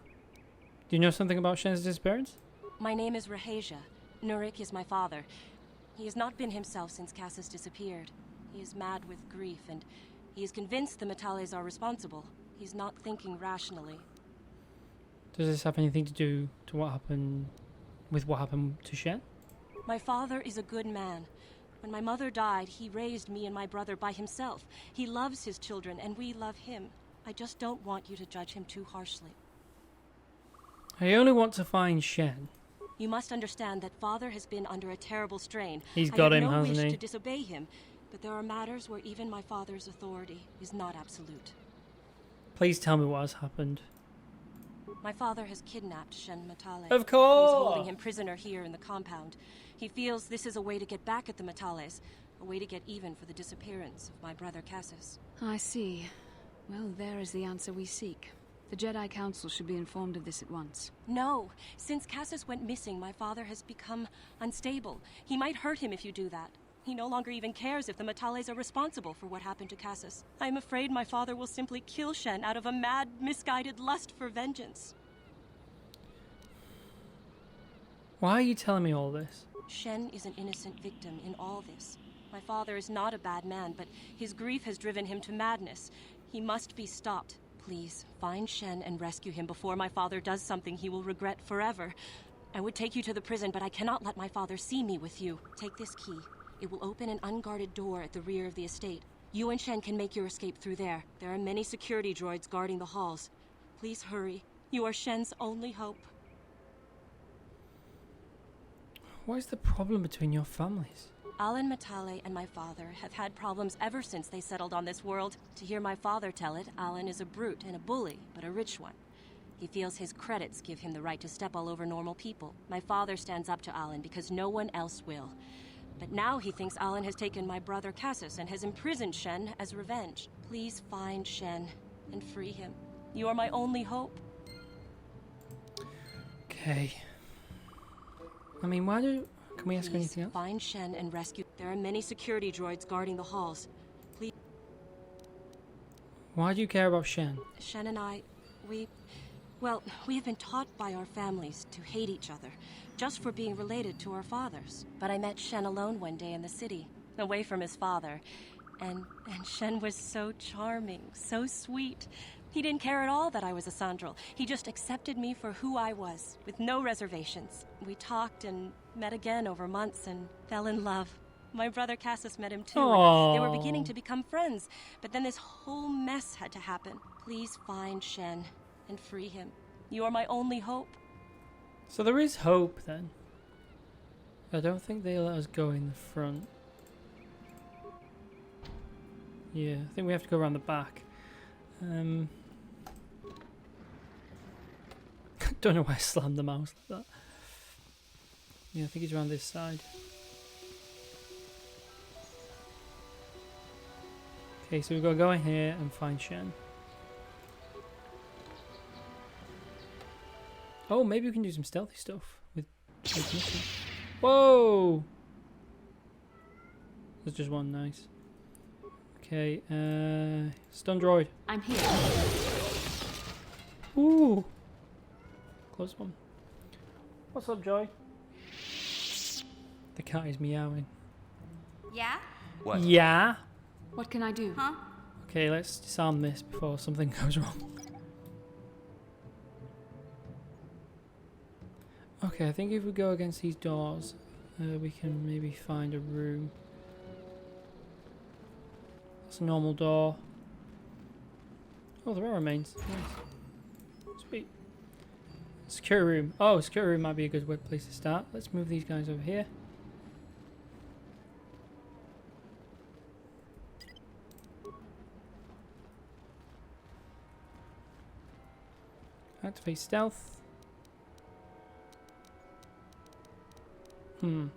Do you know something about Shen's disappearance? My name is Rahasia. Nurik is my father. He has not been himself since Cassus disappeared. He is mad with grief, and he is convinced the Matales are responsible. He's not thinking rationally. Does this have anything to do to what happened to Shen? My father is a good man. When my mother died, he raised me and my brother by himself. He loves his children, and we love him. I just don't want you to judge him too harshly. I only want to find Shen. You must understand that father has been under a terrible strain. He's got him, I have no hasn't wish he? to disobey him, but there are matters where even my father's authority is not absolute. Please tell me what has happened. My father has kidnapped Shen Matale. Of course! He is holding him prisoner here in the compound. He feels this is a way to get back at the Matales, a way to get even for the disappearance of my brother Cassus. I see. Well, there is the answer we seek. The Jedi Council should be informed of this at once. No. Since Cassus went missing, my father has become unstable. He might hurt him if you do that. He no longer even cares if the Matales are responsible for what happened to Cassus. I am afraid my father will simply kill Shen out of a mad, misguided lust for vengeance. Why are you telling me all this? Shen is an innocent victim in all this. My father is not a bad man, but his grief has driven him to madness. He must be stopped. Please, find Shen and rescue him before my father does something he will regret forever. I would take you to the prison, but I cannot let my father see me with you. Take this key. It will open an unguarded door at the rear of the estate. You and Shen can make your escape through there. There are many security droids guarding the halls. Please hurry. You are Shen's only hope. What is the problem between your families? Alan Matale and my father have had problems ever since they settled on this world. To hear my father tell it, Alan is a brute and a bully, but a rich one. He feels his credits give him the right to step all over normal people. My father stands up to Alan because no one else will. But now he thinks Alan has taken my brother Cassus and has imprisoned Shen as revenge. Please find Shen and free him. You are my only hope. Okay. I mean, can we ask anything else? Find Shen and rescue. There are many security droids guarding the halls. Please. Why do you care about Shen? Shen and I, we have been taught by our families to hate each other, just for being related to our fathers. But I met Shen alone one day in the city, away from his father, and Shen was so charming, so sweet. He didn't care at all that I was a Sandral. He just accepted me for who I was, with no reservations. We talked and met again over months and fell in love. My brother Cassus met him too, Aww. and they were beginning to become friends. But then this whole mess had to happen. Please find Shen and free him. You are my only hope. So there is hope then. I don't think they let us go in the front. Yeah, I think we have to go around the back. Don't know why I slammed the mouse like that. Yeah, I think he's around this side. Okay, so we've got to go in here and find Shen. Oh, maybe we can do some stealthy stuff with mission. Whoa! There's just one, nice. Okay, stun droid. I'm here. Ooh! Close one. What's up, Joy? The cat is meowing. Yeah? What? Yeah? What can I do? Huh? Okay, let's disarm this before something goes wrong. Okay, I think if we go against these doors, we can maybe find a room. That's a normal door. Oh, there are remains. Nice. Sweet. Secure room. Oh, secure room might be a good place to start. Let's move these guys over here. Activate stealth. Did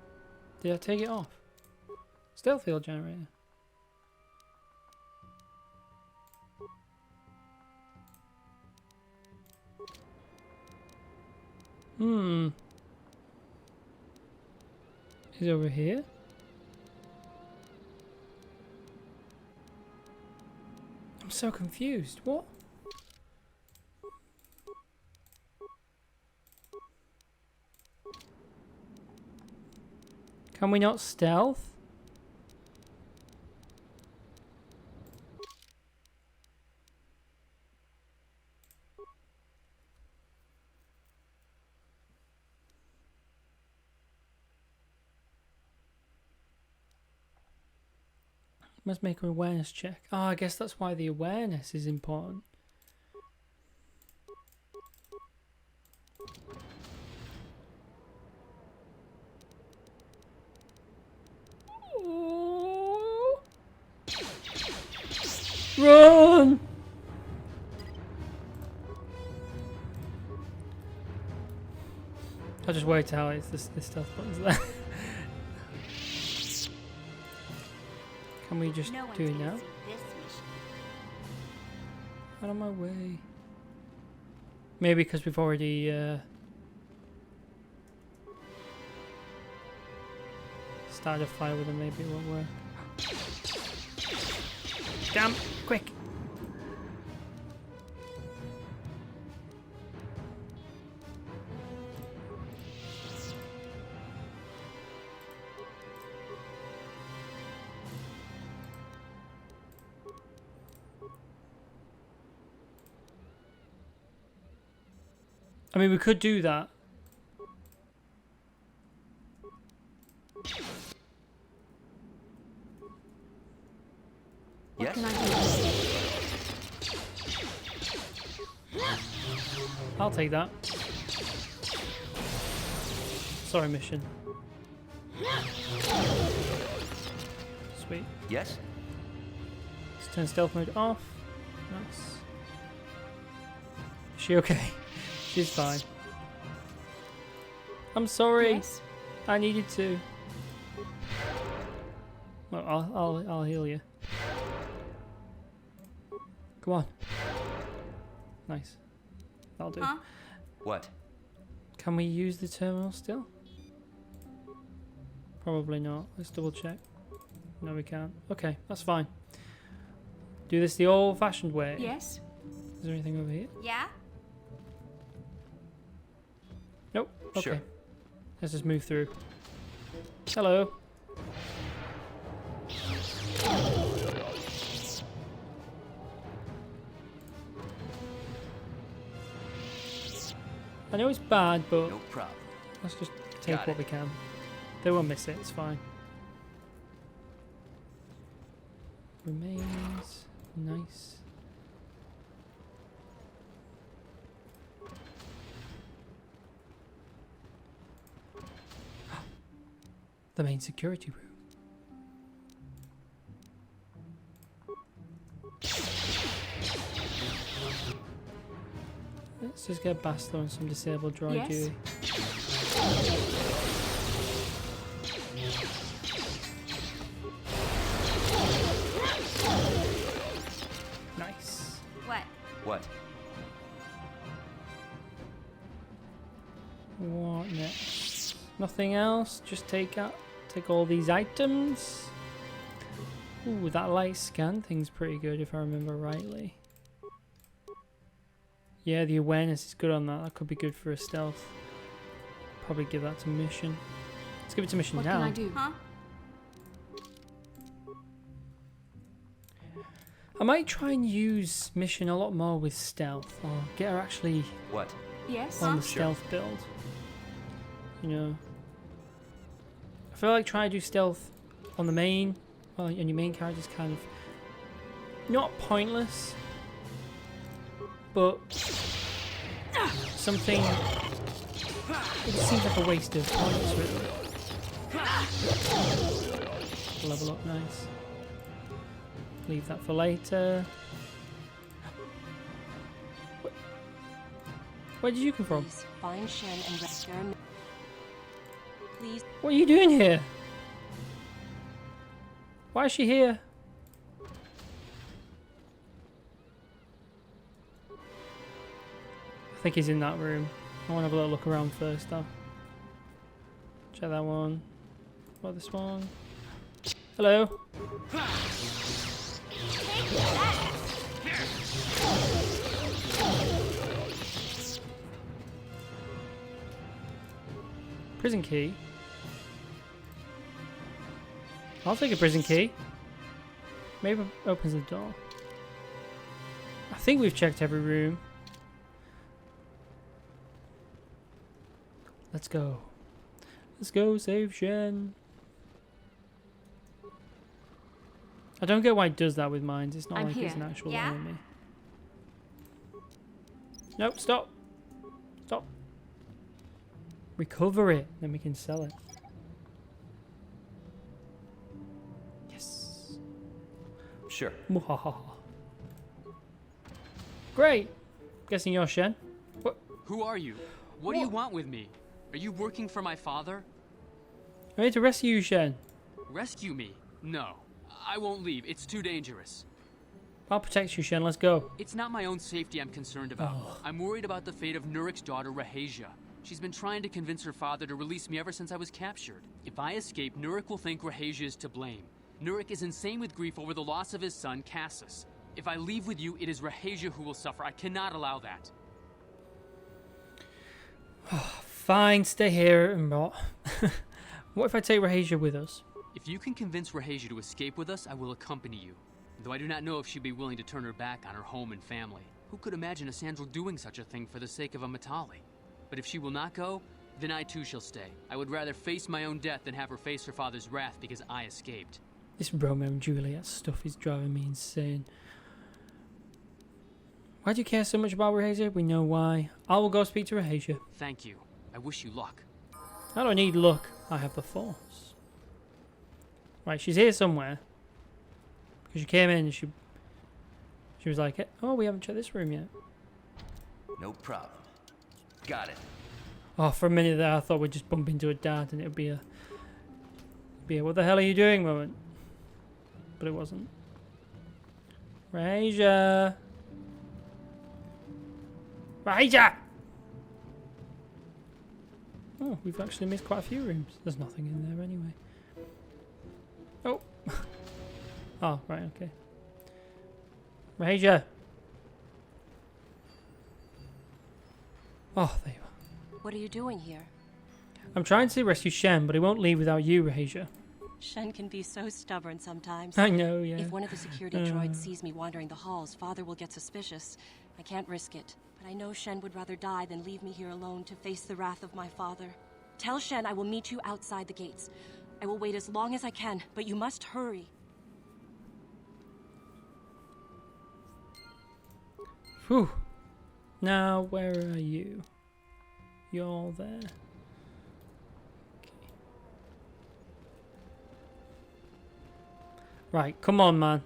I take it off? Stealth field generator. Is it over here? I'm so confused. What? Can we not stealth? Must make an awareness check. Oh, I guess that's why the awareness is important. Run! I'll just wait till it's this stealth button's there. Can we just do it now? Out of my way. Maybe because we've already started a fire with them, maybe it won't work. Damn! Quick! I mean, we could do that. Yes? Can I do? I'll take that. Sorry, mission. Sweet. Yes? Let's turn stealth mode off. Nice. Is she okay? She's fine. I'm sorry. Yes? I needed to. Well, I'll heal you. Come on. Nice. That'll do. Huh? What? Can we use the terminal still? Probably not. Let's double check. No, we can't. Okay, that's fine. Do this the old-fashioned way. Yes? Is there anything over here? Yeah? Nope. Okay. Sure. Let's just move through. Hello. I know it's bad, but No problem. let's just take Got what it. we can. They won't miss it. It's fine. Remains. Nice. The main security room. Let's just get Bastler and some disabled droid duty. Nice. What? What next? Nothing else. Just take all these items. Ooh, that light scan thing's pretty good if I remember rightly. Yeah, the awareness is good on that. That could be good for a stealth. Probably give that to mission. Let's give it to mission now. What can I do? Huh? I might try and use mission a lot more with stealth, or get her actually on the stealth build. You know, I feel like trying to do stealth on the main, well, on your main character is kind of not pointless, but something. It just seems like a waste of points, really. Level up, nice. Leave that for later. Where did you come from? Please find Shen and rescue her. Please. What are you doing here? Why is she here? I think he's in that room. I want to have a little look around first, though. Check that one. What about this one? Hello. Prison key. I'll take a prison key. Maybe it opens the door. I think we've checked every room. Let's go. Let's go save Shen. I don't get why it does that with mines. It's not like it's an actual enemy. Nope, stop. Stop. Recover it, then we can sell it. Yes. Sure. Great. Guessing you're Shen. What? Who are you? What do you want with me? Are you working for my father? I'm here to rescue you, Shen. Rescue me? No. I won't leave. It's too dangerous. I'll protect you, Shen. Let's go. It's not my own safety I'm concerned about. I'm worried about the fate of Nurik's daughter, Rahasia. She's been trying to convince her father to release me ever since I was captured. If I escape, Nurik will think Rahasia is to blame. Nurik is insane with grief over the loss of his son, Cassus. If I leave with you, it is Rahasia who will suffer. I cannot allow that. Fine, stay here and rot. What if I take Rahasia with us? If you can convince Rahasia to escape with us, I will accompany you. Though I do not know if she'd be willing to turn her back on her home and family. Who could imagine a Sandral doing such a thing for the sake of a Matali? But if she will not go, then I too shall stay. I would rather face my own death than have her face her father's wrath because I escaped. This Romeo and Juliet stuff is driving me insane. Why do you care so much about Rahasia? We know why. I will go speak to Rahasia. Thank you. I wish you luck. I don't need luck. I have the Force. Right, she's here somewhere. Because she came in and she was like, oh, we haven't checked this room yet. No problem. Got it. Oh, for a minute there I thought we'd just bump into a dad and it would be a what the hell are you doing moment. But it wasn't. Rahasia! Rahasia! Oh, we've actually missed quite a few rooms. There's nothing in there anyway. Oh. Oh, right, okay. Rahasia! Oh, there you are. What are you doing here? I'm trying to rescue Shen, but he won't leave without you, Rahasia. Shen can be so stubborn sometimes. I know, yeah. If one of the security droids sees me wandering the halls, Father will get suspicious. I can't risk it. But I know Shen would rather die than leave me here alone to face the wrath of my father. Tell Shen I will meet you outside the gates. I will wait as long as I can, but you must hurry. Whew. Now, where are you? You're there. Okay. Right, come on, man.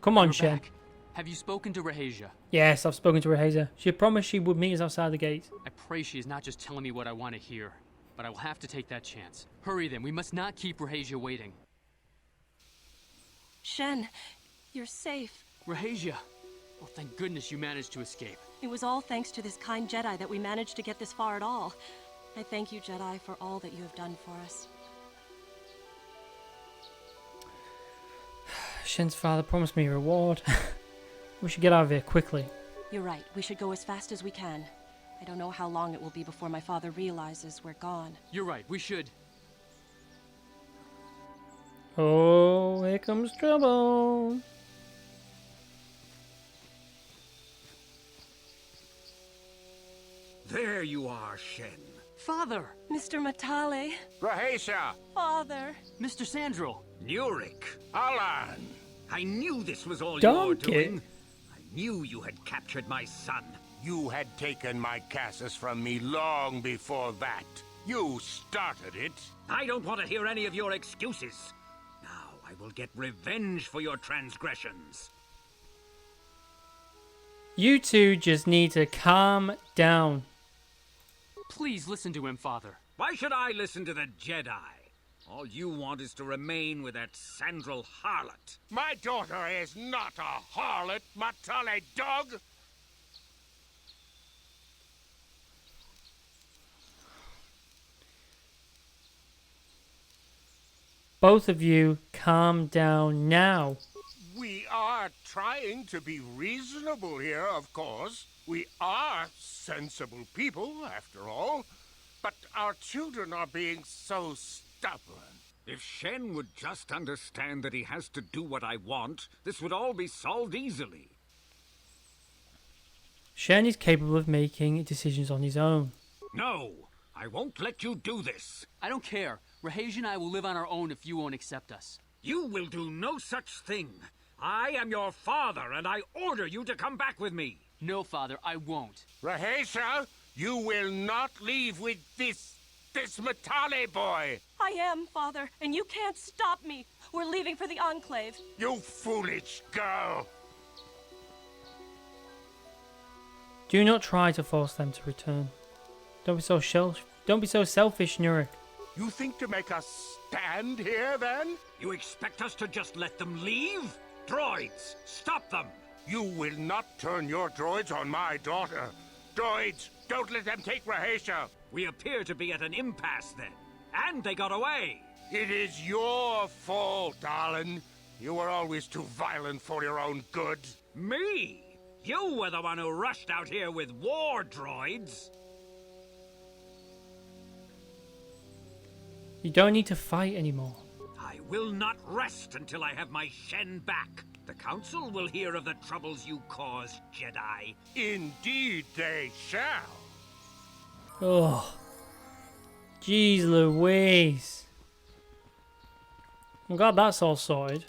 Come on, You're Shen. back. Have you spoken to Rahasia? Yes, I've spoken to Rahasia. She promised she would meet us outside the gate. I pray she is not just telling me what I want to hear, but I will have to take that chance. Hurry then, we must not keep Rahasia waiting. Shen, you're safe. Rahasia! Oh, thank goodness you managed to escape. It was all thanks to this kind Jedi that we managed to get this far at all. I thank you, Jedi, for all that you have done for us. Shen's father promised me a reward. We should get out of here quickly. You're right. We should go as fast as we can. I don't know how long it will be before my father realizes we're gone. You're right, we should. Oh, here comes trouble. There you are, Shen. Father! Mr. Matale. Rahasia! Father! Mr. Sandro! Nurik! Alan! I knew this was all Donkey. your doing. I knew you had captured my son. You had taken my Cassus from me long before that. You started it. I don't want to hear any of your excuses. Now I will get revenge for your transgressions. You two just need to calm down. Please listen to him, Father. Why should I listen to the Jedi? All you want is to remain with that Sandral harlot. My daughter is not a harlot, Matale dog! Both of you, calm down now. We are trying to be reasonable here, of course. We are sensible people, after all. But our children are being so stubborn. If Shen would just understand that he has to do what I want, this would all be solved easily. Shen is capable of making decisions on his own. No, I won't let you do this. I don't care. Rahasia and I will live on our own if you won't accept us. You will do no such thing. I am your father, and I order you to come back with me. No, Father, I won't. Rahasia, you will not leave with this Matale boy. I am, Father, and you can't stop me. We're leaving for the Enclave. You foolish girl. Do not try to force them to return. Don't be so selfish, Nurik. You think to make us stand here, then? You expect us to just let them leave? Droids, stop them! You will not turn your droids on my daughter. Droids, don't let them take Rahasia. We appear to be at an impasse, then. And they got away. It is your fault, darling. You were always too violent for your own good. Me? You were the one who rushed out here with war droids. You don't need to fight anymore. I will not rest until I have my Shen back. The Council will hear of the troubles you caused, Jedi. Indeed they shall. Oh. Jeez Louise. I'm glad that's all sorted.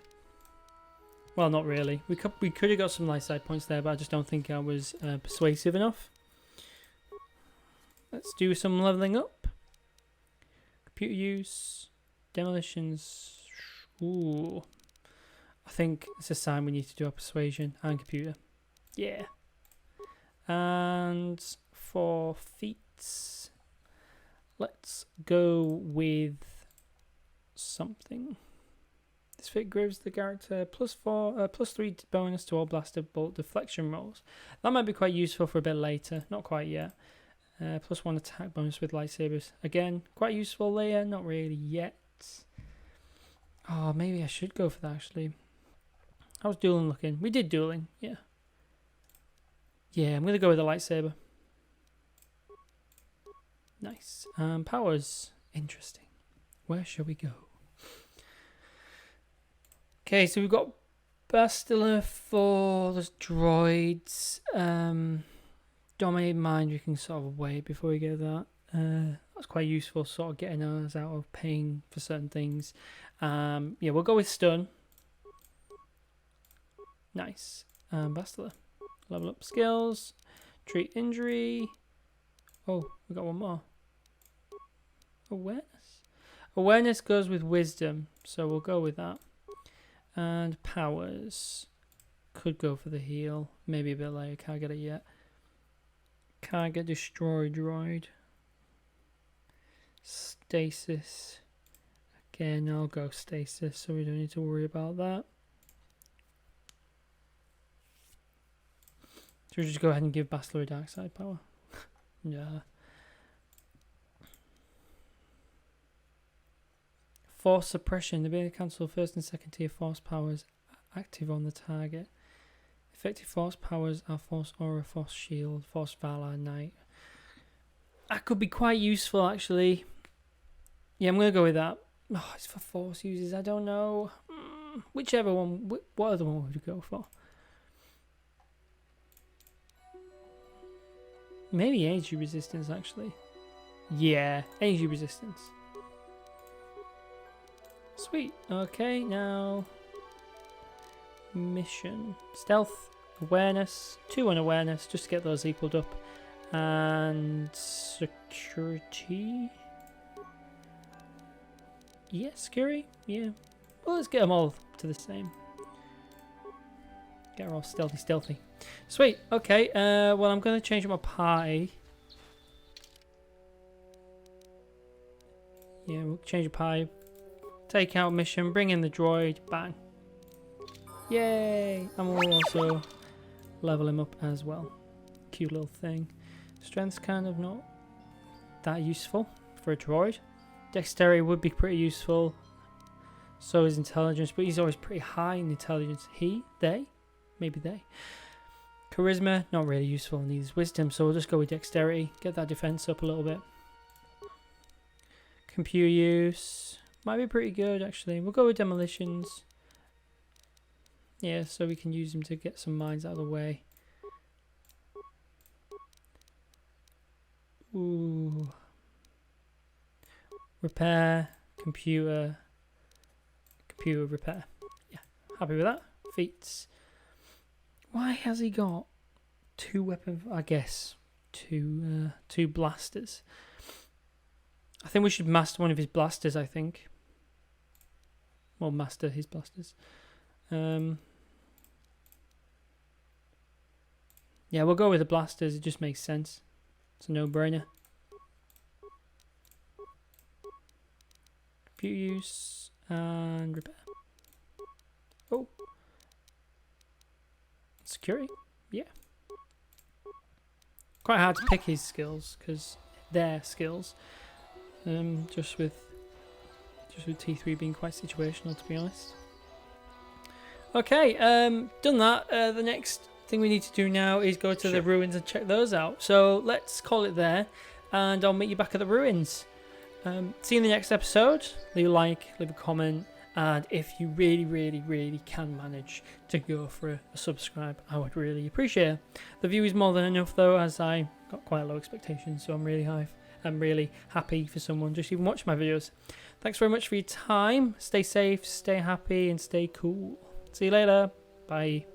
Well, not really. We could have got some light side points there, but I just don't think I was persuasive enough. Let's do some leveling up. Computer use. Demolitions. Ooh. I think it's a sign we need to do our persuasion and computer. Yeah. And for feats, let's go with something. This feat gives the character +3 bonus to all blaster bolt deflection rolls. That might be quite useful for a bit later. Not quite yet. +1 attack bonus with lightsabers. Again, quite useful later. Not really yet. Oh, maybe I should go for that actually. How's dueling looking? We did dueling, yeah. Yeah, I'm going to go with the lightsaber. Nice. Powers. Interesting. Where shall we go? Okay, so we've got Bastila for the droids. Dominate mind, we can sort of wait before we get that. That's quite useful, sort of getting us out of paying for certain things. Yeah, we'll go with stun. Nice. Bastila. Level up skills. Treat injury. Oh, we got one more. Awareness. Awareness goes with wisdom, so we'll go with that. And powers. Could go for the heal. Maybe a bit later. Can't get it yet. Can't get destroyed droid. Stasis. Again, I'll go stasis, so we don't need to worry about that. Should we just go ahead and give Bastila a dark side power? Yeah. Force suppression. The ability to cancel first and second tier force powers active on the target. Effective force powers are Force Aura, Force Shield, Force Valor, Knight. That could be quite useful, actually. Yeah, I'm going to go with that. Oh, it's for force users. I don't know. Whichever one. What other one would we go for? Maybe energy resistance, actually. Yeah, energy resistance. Sweet. Okay, now... mission. Stealth, awareness, 2 on awareness, just to get those equaled up. And security. Yeah, security. Yeah. Well, let's get them all to the same. Get her all stealthy. Sweet. Okay. Well, I'm going to change my party. Yeah, we'll change the party. Take out mission. Bring in the droid. Bang. Yay! And we'll also level him up as well. Cute little thing. Strength's kind of not that useful for a droid. Dexterity would be pretty useful. So is intelligence, but he's always pretty high in intelligence. Maybe they. Charisma, not really useful, needs wisdom, so we'll just go with dexterity. Get that defense up a little bit. Computer use, might be pretty good actually. We'll go with demolitions. Yeah, so we can use them to get some mines out of the way. Ooh. Repair, computer repair. Yeah, happy with that. Feats. Why has he got 2 weapons? I guess 2 blasters. I think we should master one of his blasters, I think. Well, master his blasters. Yeah, we'll go with the blasters. It just makes sense. It's a no-brainer. Computer use and repair. Oh. Security? Yeah. Quite hard to pick his skills because they're skills. Just with T3 being quite situational, to be honest. Okay, done that. The next thing we need to do now is go to the ruins and check those out. So let's call it there, and I'll meet you back at the ruins. See you in the next episode. Leave a like, leave a comment, and if you really can manage to go for a subscribe, I would really appreciate it. The view is more than enough though, as I got quite low expectations, so I'm really happy for someone just even watch my videos. Thanks very much for your time. Stay safe, stay happy, and stay cool. See you later. Bye.